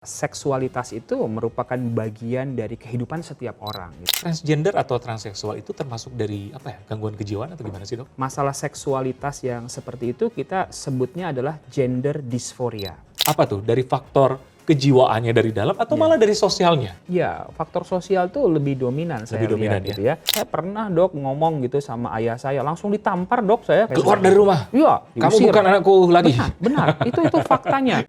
Seksualitas itu merupakan bagian dari kehidupan setiap orang. Transgender atau transseksual itu termasuk dari gangguan kejiwaan atau gimana sih, Dok? Masalah seksualitas yang seperti itu kita sebutnya adalah gender dysphoria. Apa tuh? Dari faktor kejiwaannya dari dalam atau malah dari sosialnya? Ya, faktor sosial tuh lebih dominan saya lihat gitu ya. Saya pernah, Dok, ngomong gitu sama ayah saya, langsung ditampar, Dok, saya. Keluar dari rumah? Iya, Kamu diusir. bukan anakku lagi? Benar, itu faktanya.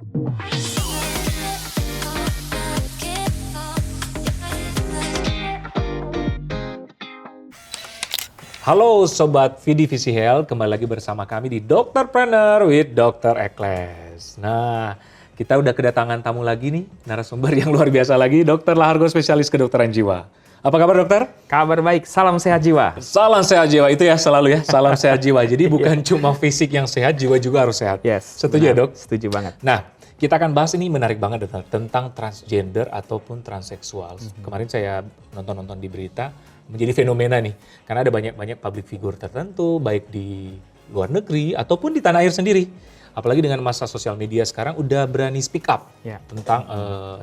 Halo Sobat Vidi Visi Health, kembali lagi bersama kami di Dokterpreneur with Dr. Ekles. Nah, kita udah kedatangan tamu lagi nih, narasumber yang luar biasa lagi, Dr. Lahargo, spesialis kedokteran jiwa. Apa kabar, dokter? Kabar baik, salam sehat jiwa. Salam sehat jiwa, itu ya selalu ya, salam sehat jiwa. Jadi bukan cuma fisik yang sehat, jiwa juga harus sehat. Yes. Setuju ya, Dok? Setuju banget. Nah, kita akan bahas ini menarik banget tentang transgender ataupun transseksual. Kemarin saya nonton-nonton di berita, menjadi fenomena nih. Karena ada banyak public figure tertentu, baik di luar negeri ataupun di tanah air sendiri. Apalagi dengan masa sosial media sekarang udah berani speak up tentang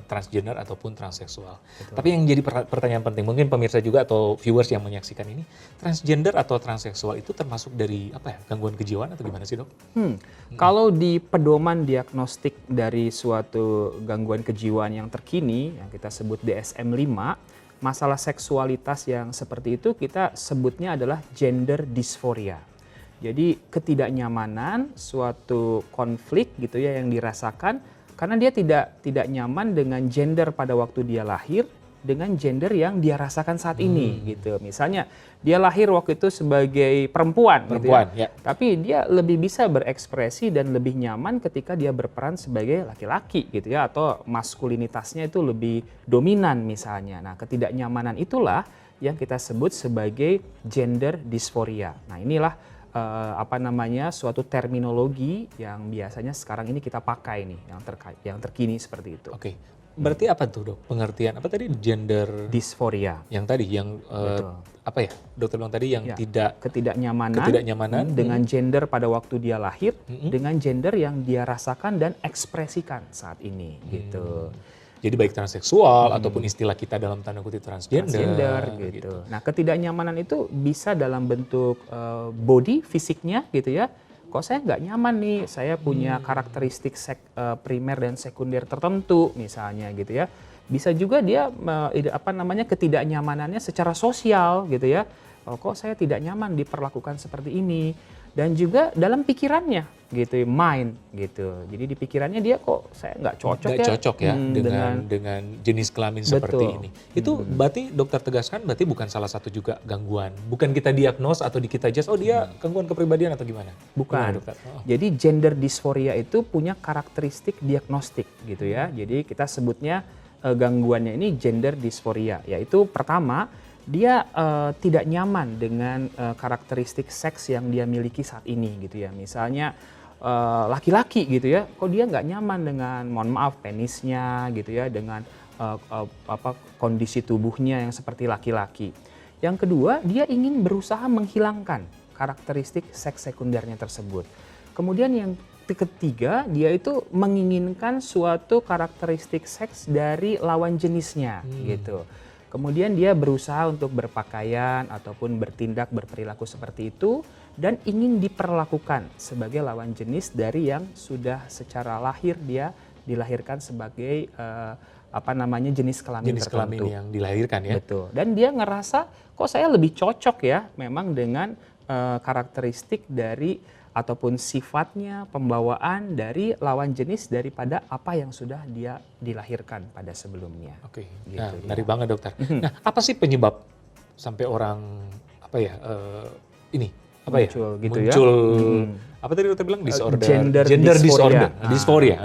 transgender ataupun transseksual. Betul. Tapi yang jadi pertanyaan penting, mungkin pemirsa juga atau viewers yang menyaksikan ini, transgender atau transseksual itu termasuk dari gangguan kejiwaan atau gimana sih, Dok? Kalau di pedoman diagnostik dari suatu gangguan kejiwaan yang terkini, yang kita sebut DSM-5, masalah seksualitas yang seperti itu kita sebutnya adalah gender dysphoria. Jadi ketidaknyamanan, suatu konflik gitu ya yang dirasakan karena dia tidak nyaman dengan gender pada waktu dia lahir dengan gender yang dia rasakan saat ini gitu. Misalnya dia lahir waktu itu sebagai perempuan gitu ya. Tapi dia lebih bisa berekspresi dan lebih nyaman ketika dia berperan sebagai laki-laki gitu ya, atau maskulinitasnya itu lebih dominan misalnya. Nah, ketidaknyamanan itulah yang kita sebut sebagai gender dysphoria. Nah, inilah suatu terminologi yang biasanya sekarang ini kita pakai nih yang terkini seperti itu. Oke. Berarti apa tuh, Dok? Pengertian apa tadi dysphoria? Dysphoria. Yang tadi yang dokter bilang tadi yang ketidaknyamanan dengan gender pada waktu dia lahir dengan gender yang dia rasakan dan ekspresikan saat ini gitu. Jadi baik transseksual ataupun istilah kita dalam tanda kutip transgender gitu. Nah, ketidaknyamanan itu bisa dalam bentuk body, fisiknya gitu ya. Kok saya nggak nyaman nih, saya punya karakteristik primer dan sekunder tertentu misalnya gitu ya. Bisa juga dia ketidaknyamanannya secara sosial gitu ya. Kok saya tidak nyaman diperlakukan seperti ini. Dan juga dalam pikirannya gitu, mind gitu. Jadi di pikirannya dia kok saya nggak cocok ya dengan jenis kelamin seperti ini. Itu berarti dokter tegaskan berarti bukan salah satu juga gangguan. Bukan kita diagnos atau kita judge, dia gangguan kepribadian atau gimana? Bukan. Jadi gender dysphoria itu punya karakteristik diagnostik gitu ya. Jadi kita sebutnya gangguannya ini gender dysphoria. Yaitu pertama, dia tidak nyaman dengan karakteristik seks yang dia miliki saat ini gitu ya. Misalnya laki-laki gitu ya, kok dia nggak nyaman dengan, mohon maaf, penisnya gitu ya, dengan kondisi tubuhnya yang seperti laki-laki. Yang kedua, dia ingin berusaha menghilangkan karakteristik seks sekundernya tersebut. Kemudian yang ketiga, dia itu menginginkan suatu karakteristik seks dari lawan jenisnya gitu. Kemudian dia berusaha untuk berpakaian ataupun bertindak berperilaku seperti itu dan ingin diperlakukan sebagai lawan jenis dari yang sudah secara lahir dia dilahirkan sebagai jenis kelamin tertentu. Yang dilahirkan ya. Betul. Dan dia ngerasa kok saya lebih cocok ya memang dengan karakteristik dari ataupun sifatnya, pembawaan dari lawan jenis daripada apa yang sudah dia dilahirkan pada sebelumnya. Oke, gitu, nah, menarik banget, dokter. Nah, apa sih penyebab sampai orang muncul apa tadi dokter bilang gender dysphoria.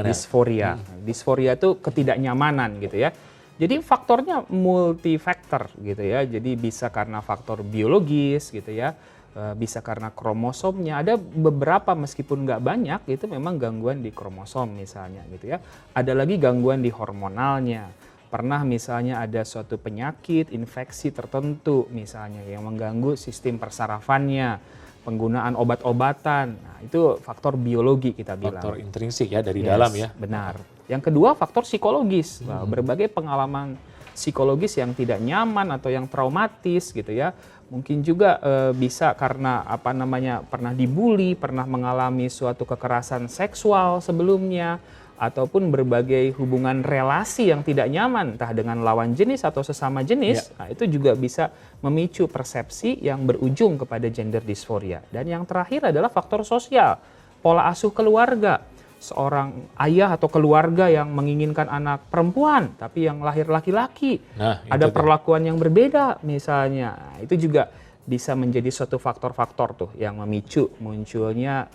Dysphoria itu ketidaknyamanan gitu ya. Jadi faktornya multifaktor gitu ya. Jadi bisa karena faktor biologis gitu ya. Bisa karena kromosomnya, ada beberapa meskipun nggak banyak itu memang gangguan di kromosom misalnya gitu ya. Ada lagi gangguan di hormonalnya, pernah misalnya ada suatu penyakit, infeksi tertentu misalnya yang mengganggu sistem persarafannya, penggunaan obat-obatan, nah itu faktor biologi kita bilang. Faktor intrinsik ya dari dalam ya. Benar. Yang kedua faktor psikologis, berbagai pengalaman psikologis yang tidak nyaman atau yang traumatis gitu ya. Mungkin juga bisa karena pernah dibully, pernah mengalami suatu kekerasan seksual sebelumnya, ataupun berbagai hubungan relasi yang tidak nyaman, entah dengan lawan jenis atau sesama jenis. Nah, itu juga bisa memicu persepsi yang berujung kepada gender dysphoria. Dan yang terakhir adalah faktor sosial, pola asuh keluarga. Seorang ayah atau keluarga yang menginginkan anak perempuan tapi yang lahir laki-laki, ada perlakuan yang berbeda misalnya. Nah, itu juga bisa menjadi suatu faktor-faktor tuh yang memicu munculnya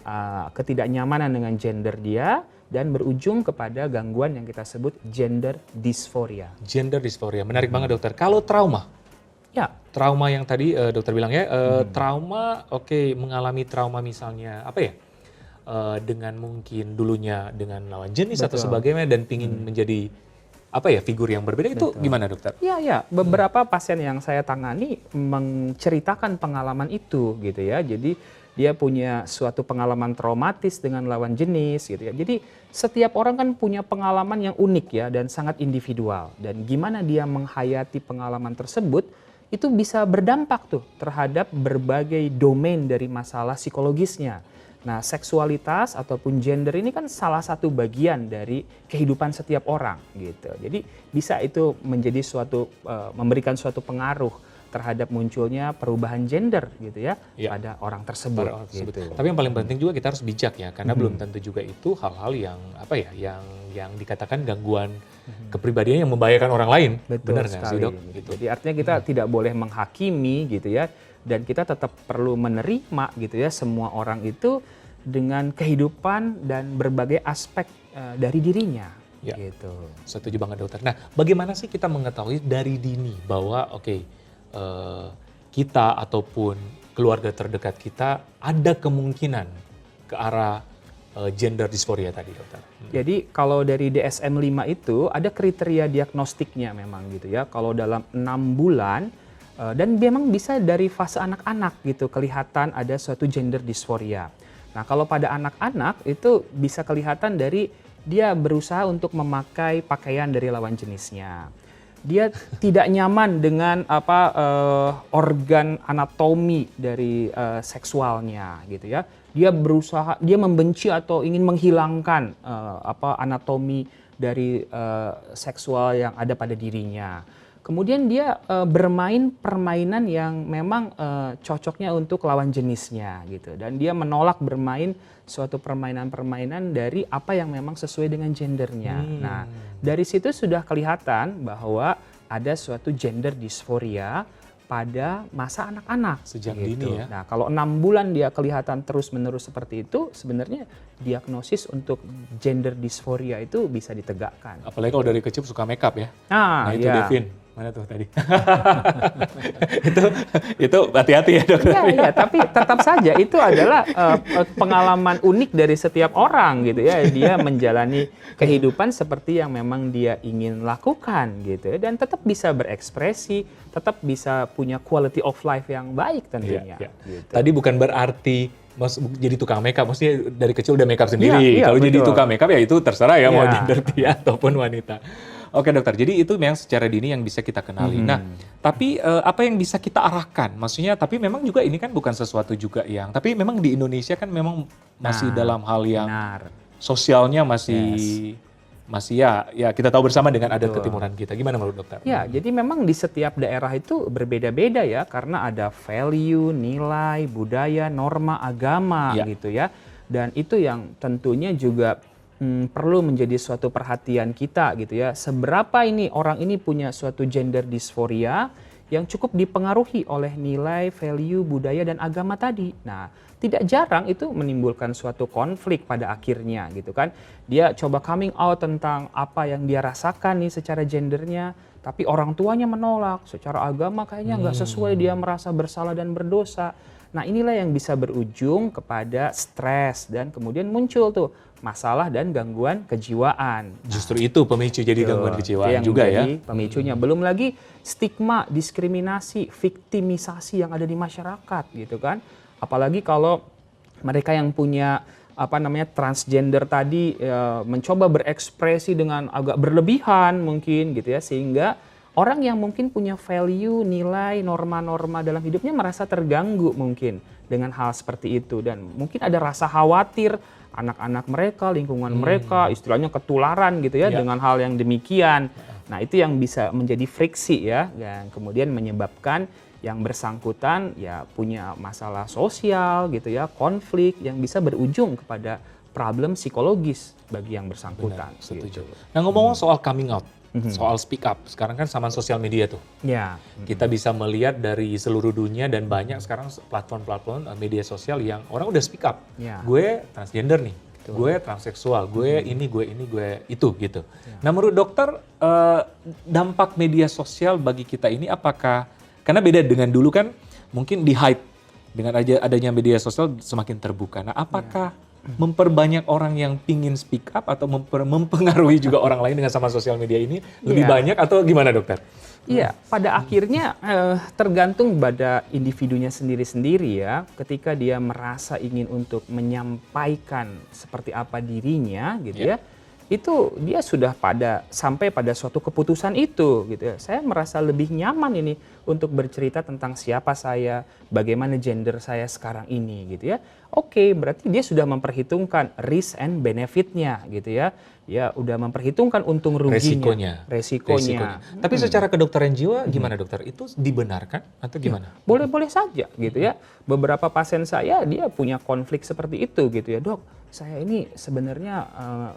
ketidaknyamanan dengan gender dia dan berujung kepada gangguan yang kita sebut gender dysphoria. Gender dysphoria, menarik banget dokter. Kalau trauma? Ya. Trauma yang tadi dokter bilang ya, trauma mengalami trauma misalnya dengan mungkin dulunya dengan lawan jenis atau sebagainya dan pingin menjadi figur yang berbeda. Itu gimana dokter? Ya, beberapa pasien yang saya tangani menceritakan pengalaman itu gitu ya. Jadi dia punya suatu pengalaman traumatis dengan lawan jenis gitu ya. Jadi setiap orang kan punya pengalaman yang unik ya dan sangat individual. Dan gimana dia menghayati pengalaman tersebut itu bisa berdampak tuh terhadap berbagai domain dari masalah psikologisnya. Nah, seksualitas ataupun gender ini kan salah satu bagian dari kehidupan setiap orang gitu. Jadi bisa itu menjadi memberikan suatu pengaruh terhadap munculnya perubahan gender gitu ya pada orang tersebut. Gitu. Tapi yang paling penting juga kita harus bijak ya, karena belum tentu juga itu hal-hal yang yang dikatakan gangguan kepribadian yang membahayakan orang lain. Betul. Benar nggak sih dok? Gitu. Jadi artinya kita tidak boleh menghakimi gitu ya. Dan kita tetap perlu menerima gitu ya semua orang itu dengan kehidupan dan berbagai aspek dari dirinya. Ya, gitu. Setuju banget dokter. Nah, bagaimana sih kita mengetahui dari dini bahwa kita ataupun keluarga terdekat kita ada kemungkinan ke arah gender dysphoria tadi dokter? Jadi kalau dari DSM-5 itu ada kriteria diagnostiknya memang gitu ya. Kalau dalam 6 bulan dan memang bisa dari fase anak-anak gitu kelihatan ada suatu gender dysphoria. Nah, kalau pada anak-anak itu bisa kelihatan dari dia berusaha untuk memakai pakaian dari lawan jenisnya. Dia tidak nyaman dengan organ anatomi dari seksualnya gitu ya. Dia membenci atau ingin menghilangkan anatomi dari seksual yang ada pada dirinya. Kemudian dia bermain permainan yang memang cocoknya untuk lawan jenisnya gitu. Dan dia menolak bermain suatu permainan-permainan dari apa yang memang sesuai dengan gendernya. Nah, dari situ sudah kelihatan bahwa ada suatu gender dysphoria pada masa anak-anak. Sejak gitu. dini ya. Nah, kalau 6 bulan dia kelihatan terus-menerus seperti itu, sebenarnya diagnosis untuk gender dysphoria itu bisa ditegakkan. Apalagi kalau dari kecil suka makeup ya. Nah itu Devin. Mana tuh tadi? itu hati-hati ya dokter. Iya, tapi tetap saja itu adalah pengalaman unik dari setiap orang gitu ya. Dia menjalani kehidupan seperti yang memang dia ingin lakukan gitu ya. Dan tetap bisa berekspresi, tetap bisa punya quality of life yang baik tentunya. Iya. Gitu. Tadi bukan berarti jadi tukang makeup, maksudnya dari kecil udah makeup sendiri. Iya, kalau jadi tukang makeup ya itu terserah ya, mau Iya. gender dia ataupun wanita. Oke dokter, jadi itu memang secara dini yang bisa kita kenali. Nah, tapi apa yang bisa kita arahkan? Maksudnya, tapi memang juga ini kan bukan sesuatu juga yang, tapi memang di Indonesia kan memang masih dalam hal yang sosialnya masih ya kita tahu bersama dengan adat ketimuran kita. Gimana menurut dokter? Ya, jadi memang di setiap daerah itu berbeda-beda ya, karena ada value, nilai, budaya, norma, agama gitu ya. Dan itu yang tentunya juga perlu menjadi suatu perhatian kita gitu ya. Seberapa ini orang ini punya suatu gender dysphoria yang cukup dipengaruhi oleh nilai, value, budaya, dan agama tadi. Nah, tidak jarang itu menimbulkan suatu konflik pada akhirnya gitu kan. Dia coba coming out tentang apa yang dia rasakan nih secara gendernya, tapi orang tuanya menolak. Secara agama kayaknya nggak sesuai, dia merasa bersalah dan berdosa. Nah, inilah yang bisa berujung kepada stres dan kemudian muncul tuh masalah dan gangguan kejiwaan. Justru itu pemicu jadi gangguan kejiwaan juga ya. Pemicunya. Belum lagi stigma, diskriminasi, viktimisasi yang ada di masyarakat gitu kan. Apalagi kalau mereka yang punya transgender tadi mencoba berekspresi dengan agak berlebihan mungkin gitu ya, sehingga orang yang mungkin punya value, nilai, norma-norma dalam hidupnya merasa terganggu mungkin dengan hal seperti itu, dan mungkin ada rasa khawatir anak-anak mereka, lingkungan mereka istilahnya ketularan gitu ya dengan hal yang demikian. Nah, itu yang bisa menjadi friksi ya, dan kemudian menyebabkan yang bersangkutan ya punya masalah sosial gitu ya, konflik yang bisa berujung kepada problem psikologis bagi yang bersangkutan. Benar, setuju. Gitu. Nah, ngomong soal coming out, soal speak up, sekarang kan sama sosial media tuh. Ya. Kita bisa melihat dari seluruh dunia dan banyak sekarang platform-platform media sosial yang orang udah speak up. Ya. Gue transgender nih, gue transseksual, gue ini, gue itu gitu. Nah, menurut dokter, dampak media sosial bagi kita ini apakah, karena beda dengan dulu kan mungkin di hide, dengan adanya media sosial semakin terbuka. Nah, apakah memperbanyak orang yang pingin speak up atau mempengaruhi juga orang lain dengan sama sosial media ini lebih banyak atau gimana dokter? Iya, pada akhirnya tergantung pada individunya sendiri-sendiri ya. Ketika dia merasa ingin untuk menyampaikan seperti apa dirinya gitu ya, itu dia sudah sampai pada suatu keputusan itu gitu ya. Saya merasa lebih nyaman ini untuk bercerita tentang siapa saya, bagaimana gender saya sekarang ini gitu ya. Oke, berarti dia sudah memperhitungkan risk and benefit-nya gitu ya. Ya udah memperhitungkan untung ruginya, resikonya. Tapi secara kedokteran jiwa gimana dokter? Itu dibenarkan atau gimana? Boleh-boleh saja gitu ya. Beberapa pasien saya dia punya konflik seperti itu gitu ya. Dok, saya ini sebenarnya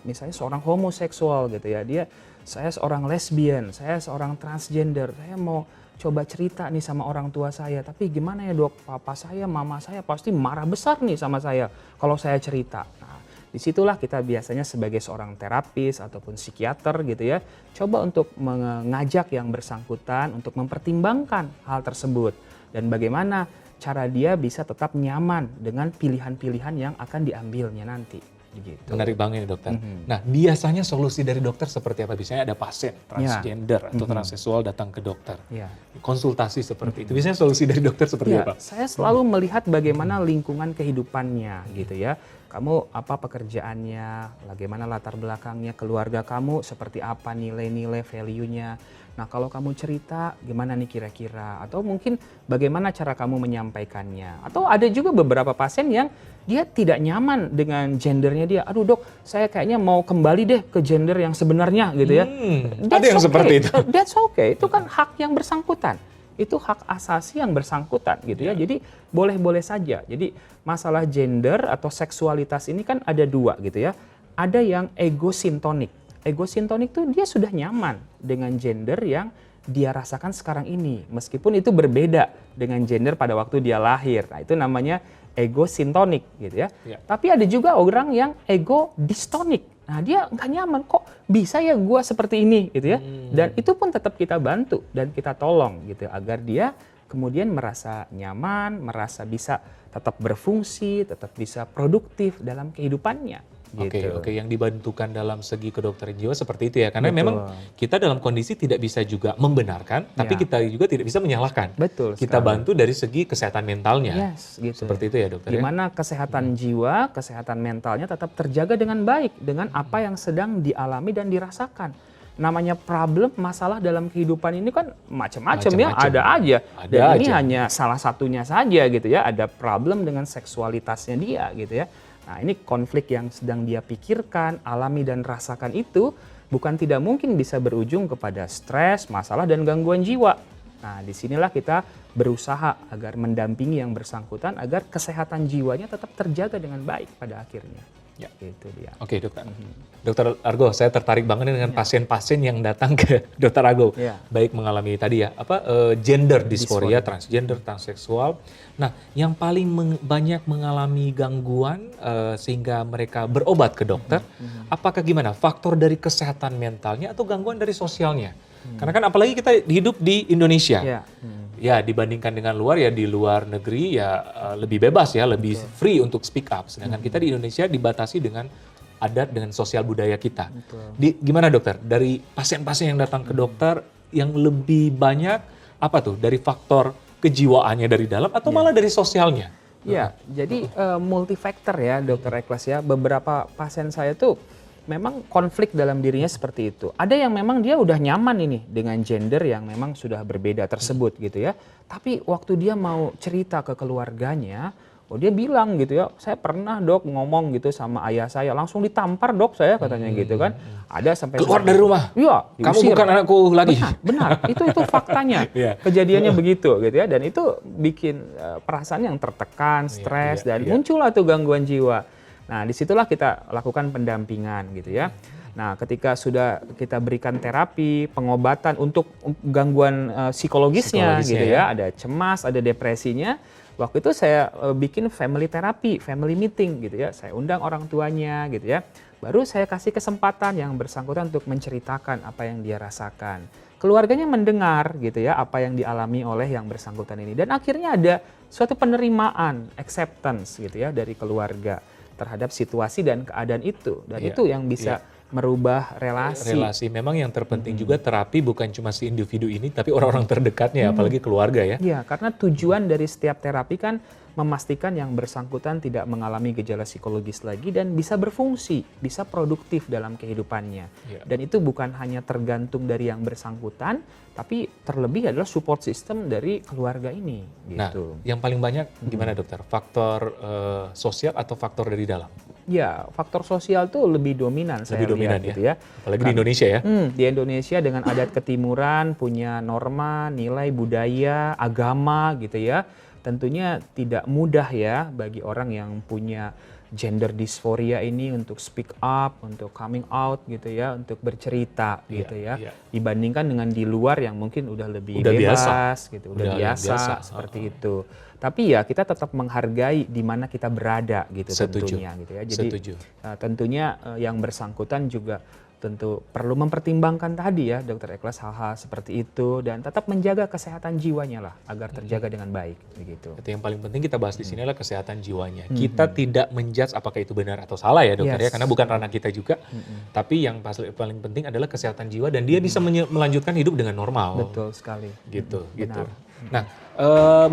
misalnya seorang homoseksual gitu ya. Saya seorang lesbian, saya seorang transgender. Saya mau coba cerita nih sama orang tua saya. Tapi gimana ya dok, papa saya, mama saya pasti marah besar nih sama saya kalau saya cerita. Nah, disitulah kita biasanya sebagai seorang terapis ataupun psikiater gitu ya, coba untuk mengajak yang bersangkutan untuk mempertimbangkan hal tersebut. Dan bagaimana cara dia bisa tetap nyaman dengan pilihan-pilihan yang akan diambilnya nanti. Gitu. Menarik banget nih dokter. Nah, biasanya solusi dari dokter seperti apa? Biasanya ada pasien transgender atau transseksual datang ke dokter. Konsultasi seperti itu. Biasanya solusi dari dokter seperti apa? Saya selalu melihat bagaimana lingkungan kehidupannya gitu ya. Kamu apa pekerjaannya, bagaimana latar belakangnya, keluarga kamu seperti apa nilai-nilai value-nya. Nah, kalau kamu cerita gimana nih kira-kira, atau mungkin bagaimana cara kamu menyampaikannya. Atau ada juga beberapa pasien yang dia tidak nyaman dengan gendernya dia. Aduh dok, saya kayaknya mau kembali deh ke gender yang sebenarnya gitu ya. Ada yang seperti itu. That's okay, itu kan hak yang bersangkutan. Itu hak asasi yang bersangkutan gitu ya. Jadi boleh-boleh saja. Jadi masalah gender atau seksualitas ini kan ada dua gitu ya. Ada yang egosintonik. Egosintonik tuh dia sudah nyaman dengan gender yang dia rasakan sekarang ini. Meskipun itu berbeda dengan gender pada waktu dia lahir. Nah, itu namanya egosintonik gitu ya. Tapi ada juga orang yang ego distonik. Nah, dia nggak nyaman, kok bisa ya gue seperti ini gitu ya. Dan itu pun tetap kita bantu dan kita tolong gitu agar dia kemudian merasa nyaman, merasa bisa tetap berfungsi, tetap bisa produktif dalam kehidupannya. Gitu. Oke, yang dibantukan dalam segi kedokteran jiwa seperti itu ya. Karena memang kita dalam kondisi tidak bisa juga membenarkan, tapi kita juga tidak bisa menyalahkan. Betul. Kita bantu dari segi kesehatan mentalnya. Gitu. Seperti itu ya dokter. Gimana kesehatan jiwa, kesehatan mentalnya tetap terjaga dengan baik dengan apa yang sedang dialami dan dirasakan. Namanya problem, masalah dalam kehidupan ini kan macam-macam ya, ada aja. Dan ini hanya salah satunya saja gitu ya. Ada problem dengan seksualitasnya dia gitu ya. Nah, ini konflik yang sedang dia pikirkan, alami dan rasakan itu bukan tidak mungkin bisa berujung kepada stres, masalah dan gangguan jiwa. Nah, disinilah kita berusaha agar mendampingi yang bersangkutan agar kesehatan jiwanya tetap terjaga dengan baik pada akhirnya. Ya, itu dia. Oke, dokter. Dokter Argo, saya tertarik banget dengan pasien-pasien yang datang ke Dokter Argo, baik mengalami tadi ya gender dysphoria, transgender, transseksual. Nah, yang paling banyak mengalami gangguan sehingga mereka berobat ke dokter, apakah gimana? Faktor dari kesehatan mentalnya atau gangguan dari sosialnya? Karena kan apalagi kita hidup di Indonesia. Ya, dibandingkan dengan luar ya, di luar negeri ya lebih bebas ya, lebih free untuk speak up. Sedangkan kita di Indonesia dibatasi dengan adat, dengan sosial budaya kita. Gimana dokter? Dari pasien-pasien yang datang ke dokter yang lebih banyak apa tuh? Dari faktor kejiwaannya dari dalam atau malah dari sosialnya? Ya, jadi multifaktor ya Dokter Eklas ya. Beberapa pasien saya tuh memang konflik dalam dirinya seperti itu. Ada yang memang dia udah nyaman ini dengan gender yang memang sudah berbeda tersebut gitu ya. Tapi waktu dia mau cerita ke keluarganya, oh dia bilang gitu ya, saya pernah dok ngomong gitu sama ayah saya, langsung ditampar dok saya katanya gitu kan. Ada sampai Keluar dari rumah. Iya, Kamu diusir. bukan anakku lagi. Benar, itu faktanya. Iya. Kejadiannya begitu gitu ya, dan itu bikin perasaan yang tertekan, stres, dan muncullah tuh gangguan jiwa. Nah, disitulah kita lakukan pendampingan gitu ya. Nah, ketika sudah kita berikan terapi, pengobatan untuk gangguan psikologisnya gitu ya, ada cemas, ada depresinya. Waktu itu saya bikin family therapy, family meeting gitu ya. Saya undang orang tuanya gitu ya. Baru saya kasih kesempatan yang bersangkutan untuk menceritakan apa yang dia rasakan. Keluarganya mendengar gitu ya apa yang dialami oleh yang bersangkutan ini. Dan akhirnya ada suatu penerimaan, acceptance gitu ya dari keluarga terhadap situasi dan keadaan itu. Dan itu yang bisa merubah relasi. Memang yang terpenting juga terapi bukan cuma si individu ini, tapi orang-orang terdekatnya, apalagi keluarga ya. Iya, karena tujuan dari setiap terapi kan memastikan yang bersangkutan tidak mengalami gejala psikologis lagi dan bisa berfungsi, bisa produktif dalam kehidupannya. Dan itu bukan hanya tergantung dari yang bersangkutan, tapi terlebih adalah support system dari keluarga ini. Gitu. Nah, yang paling banyak gimana dokter? Faktor sosial atau faktor dari dalam? Ya, faktor sosial tuh lebih dominan saya lihat gitu ya. Apalagi di Indonesia ya. Di Indonesia dengan adat ketimuran, punya norma, nilai, budaya, agama gitu ya. Tentunya tidak mudah ya bagi orang yang punya gender dysphoria ini untuk speak up, untuk coming out gitu ya, untuk bercerita gitu ya. Dibandingkan dengan di luar yang mungkin udah lebih bebas gitu, udah biasa seperti itu. Tapi ya kita tetap menghargai di mana kita berada gitu tentunya gitu ya. Jadi tentunya yang bersangkutan juga tentu perlu mempertimbangkan tadi ya Dokter Eklas hal-hal seperti itu dan tetap menjaga kesehatan jiwanya lah agar terjaga dengan baik begitu. Itu yang paling penting kita bahas di sini adalah kesehatan jiwanya. Kita tidak menjudge apakah itu benar atau salah ya dokter ya, karena bukan ranah kita juga. Tapi yang paling penting adalah kesehatan jiwa dan dia bisa melanjutkan hidup dengan normal. Betul sekali. Gitu. Nah,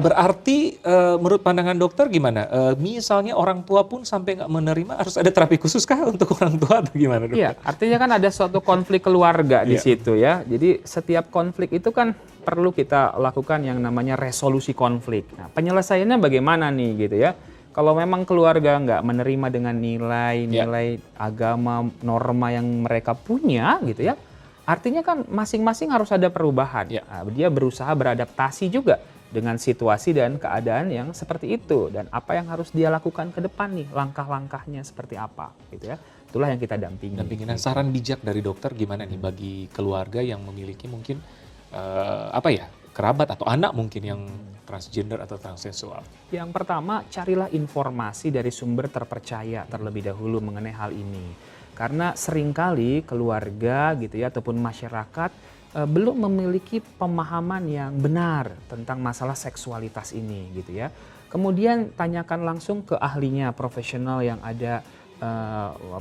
berarti menurut pandangan dokter gimana? Misalnya orang tua pun sampai nggak menerima, harus ada terapi khusus kah untuk orang tua atau gimana dokter? Iya, artinya kan ada suatu konflik keluarga di situ ya. Jadi setiap konflik itu kan perlu kita lakukan yang namanya resolusi konflik. Nah, penyelesaiannya bagaimana nih gitu ya? Kalau memang keluarga nggak menerima dengan nilai agama, norma yang mereka punya gitu ya, artinya kan masing-masing harus ada perubahan. Nah, dia berusaha beradaptasi juga dengan situasi dan keadaan yang seperti itu. Dan apa yang harus dia lakukan ke depan nih, langkah-langkahnya seperti apa gitu ya. Itulah yang kita dampingi. Nah, saran bijak dari dokter gimana nih bagi keluarga yang memiliki mungkin kerabat atau anak mungkin yang transgender atau transseksual? Yang pertama, carilah informasi dari sumber terpercaya terlebih dahulu mengenai hal ini. Karena seringkali keluarga gitu ya ataupun masyarakat belum memiliki pemahaman yang benar tentang masalah seksualitas ini gitu ya. Kemudian tanyakan langsung ke ahlinya, profesional yang ada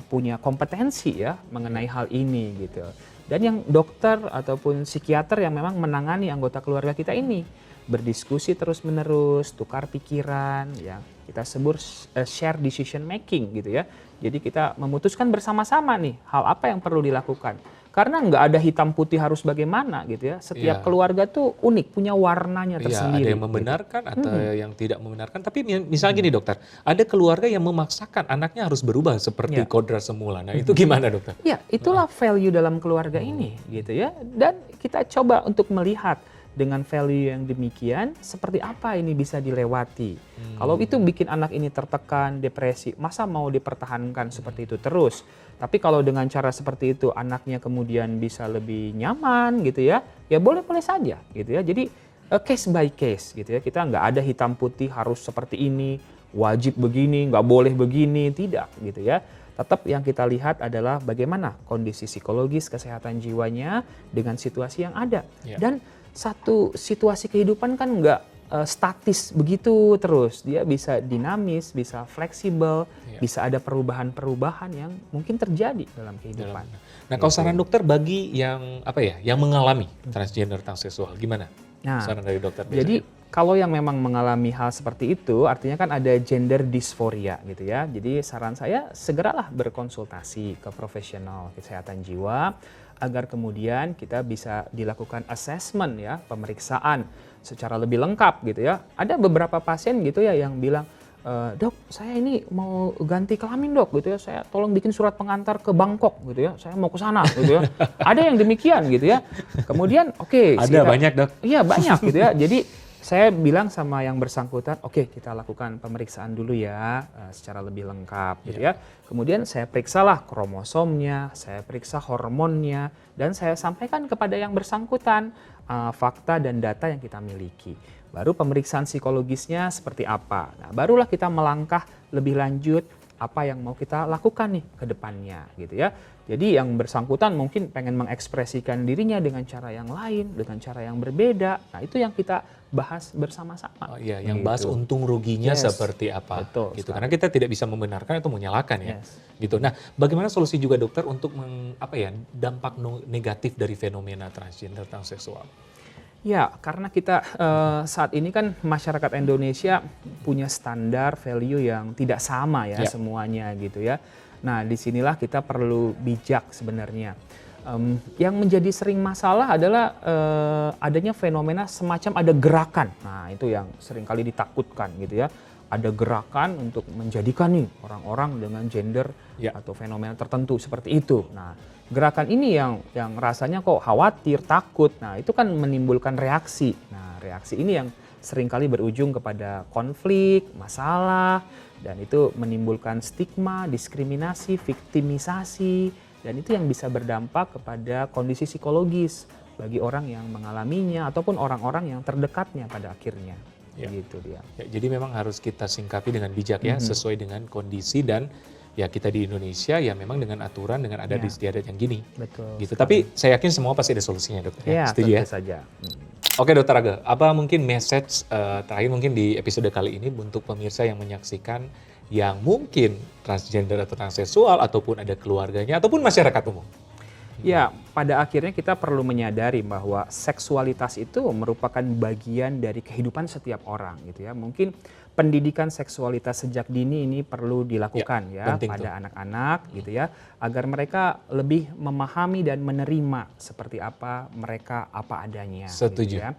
punya kompetensi ya mengenai hal ini gitu. Dan yang dokter ataupun psikiater yang memang menangani anggota keluarga kita ini berdiskusi terus-menerus, tukar pikiran, ya kita sebut share decision making gitu ya. Jadi kita memutuskan bersama-sama nih hal apa yang perlu dilakukan. Karena nggak ada hitam putih harus bagaimana gitu ya. Setiap keluarga tuh unik, punya warnanya tersendiri. Ada yang membenarkan atau yang tidak membenarkan. Tapi misalnya gini dokter, ada keluarga yang memaksakan anaknya harus berubah seperti kodrat semula. Nah itu gimana dokter? Ya itulah value dalam keluarga ini gitu ya. Dan kita coba untuk melihat dengan value yang demikian, seperti apa ini bisa dilewati. Kalau itu bikin anak ini tertekan, depresi, masa mau dipertahankan seperti itu terus? Tapi kalau dengan cara seperti itu anaknya kemudian bisa lebih nyaman gitu ya, ya boleh-boleh saja gitu ya. Jadi case by case gitu ya. Kita nggak ada hitam putih harus seperti ini, wajib begini, nggak boleh begini, tidak gitu ya. Tetap yang kita lihat adalah bagaimana kondisi psikologis, kesehatan jiwanya dengan situasi yang ada. Dan satu situasi kehidupan kan nggak statis begitu terus. Dia bisa dinamis, bisa fleksibel, bisa ada perubahan-perubahan yang mungkin terjadi dalam kehidupan. Nah, kalau saran dokter bagi yang yang mengalami transgender, transseksual gimana? Nah, saran dari dokter biasanya? jadi kalau yang memang mengalami hal seperti itu, artinya kan ada gender dysphoria gitu ya. Jadi saran saya segeralah berkonsultasi ke profesional kesehatan jiwa agar kemudian kita bisa dilakukan assessment ya, pemeriksaan secara lebih lengkap gitu ya. Ada beberapa pasien gitu ya yang bilang, "Dok, saya ini mau ganti kelamin dok gitu ya, saya tolong bikin surat pengantar ke Bangkok gitu ya, saya mau ke sana gitu ya." Ada yang demikian gitu ya. Kemudian Ada banyak dok. Iya banyak gitu ya. Jadi saya bilang sama yang bersangkutan, oke kita lakukan pemeriksaan dulu ya secara lebih lengkap gitu ya. Kemudian saya periksalah kromosomnya, saya periksa hormonnya, dan saya sampaikan kepada yang bersangkutan fakta dan data yang kita miliki. Baru pemeriksaan psikologisnya seperti apa. Nah, barulah kita melangkah lebih lanjut apa yang mau kita lakukan nih ke depannya gitu ya. Jadi yang bersangkutan mungkin pengen mengekspresikan dirinya dengan cara yang lain, dengan cara yang berbeda. Nah, itu yang kita bahas bersama-sama. Oh iya, yang bahas untung ruginya seperti apa. Betul, gitu. Karena kita tidak bisa membenarkan atau menyalahkan ya. Yes. Gitu. Nah, bagaimana solusi juga dokter untuk dampak negatif dari fenomena transgender transseksual? Ya, karena kita saat ini kan masyarakat Indonesia punya standar value yang tidak sama ya semuanya gitu ya. Nah, disinilah kita perlu bijak sebenarnya. Yang menjadi sering masalah adalah adanya fenomena semacam ada gerakan. Nah, itu yang seringkali ditakutkan gitu ya. Ada gerakan untuk menjadikan nih orang-orang dengan gender atau fenomena tertentu seperti itu. Nah, gerakan ini yang rasanya kok khawatir, takut. Nah, itu kan menimbulkan reaksi. Nah, reaksi ini yang seringkali berujung kepada konflik, masalah, dan itu menimbulkan stigma, diskriminasi, viktimisasi, dan itu yang bisa berdampak kepada kondisi psikologis bagi orang yang mengalaminya ataupun orang-orang yang terdekatnya pada akhirnya. Gitu dia. Ya, jadi memang harus kita singkapi dengan bijak ya, sesuai dengan kondisi dan ya kita di Indonesia ya memang dengan aturan, dengan adat istiadat yang gini. Betul. Gitu. Tapi saya yakin semua pasti ada solusinya dokter. Ya, setuju ya? tentu saja. Oke dokter Aga, apa mungkin message terakhir mungkin di episode kali ini untuk pemirsa yang menyaksikan yang mungkin transgender atau transseksual ataupun ada keluarganya ataupun masyarakat umum? Ya, pada akhirnya kita perlu menyadari bahwa seksualitas itu merupakan bagian dari kehidupan setiap orang gitu ya. Mungkin pendidikan seksualitas sejak dini ini perlu dilakukan ya pada anak-anak gitu ya, agar mereka lebih memahami dan menerima seperti apa mereka apa adanya. Setuju. Gitu ya.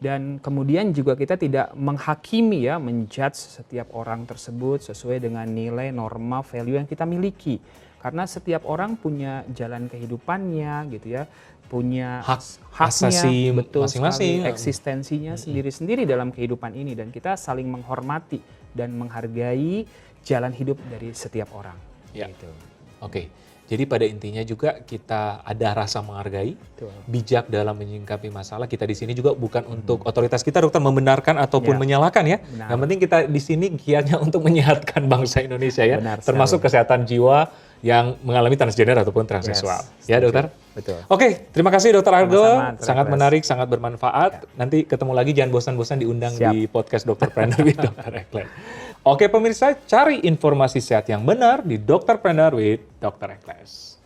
Dan kemudian juga kita tidak menghakimi ya, menjudge setiap orang tersebut sesuai dengan nilai, norma, value yang kita miliki. Karena setiap orang punya jalan kehidupannya gitu ya, punya haknya, betul masing-masing, eksistensinya sendiri-sendiri dalam kehidupan ini, dan kita saling menghormati dan menghargai jalan hidup dari setiap orang. Ya. Gitu. Oke. Jadi pada intinya juga kita ada rasa menghargai, bijak dalam menyingkapi masalah. Kita di sini juga bukan untuk otoritas kita dokter membenarkan ataupun menyalahkan ya. Benar. Yang penting kita di sini giatnya untuk menyehatkan bangsa Indonesia ya. Benar, termasuk kesehatan jiwa yang mengalami transgender ataupun transseksual. Ya dokter? Betul. Oke, terima kasih dokter Argo. Sama-sama, sangat menarik, sangat bermanfaat. Nanti ketemu lagi, jangan bosan-bosan diundang di podcast Dokterpreneur with Dr. Ekles. Oke pemirsa, cari informasi sehat yang benar di Dokterpreneur with Dr. Ekles.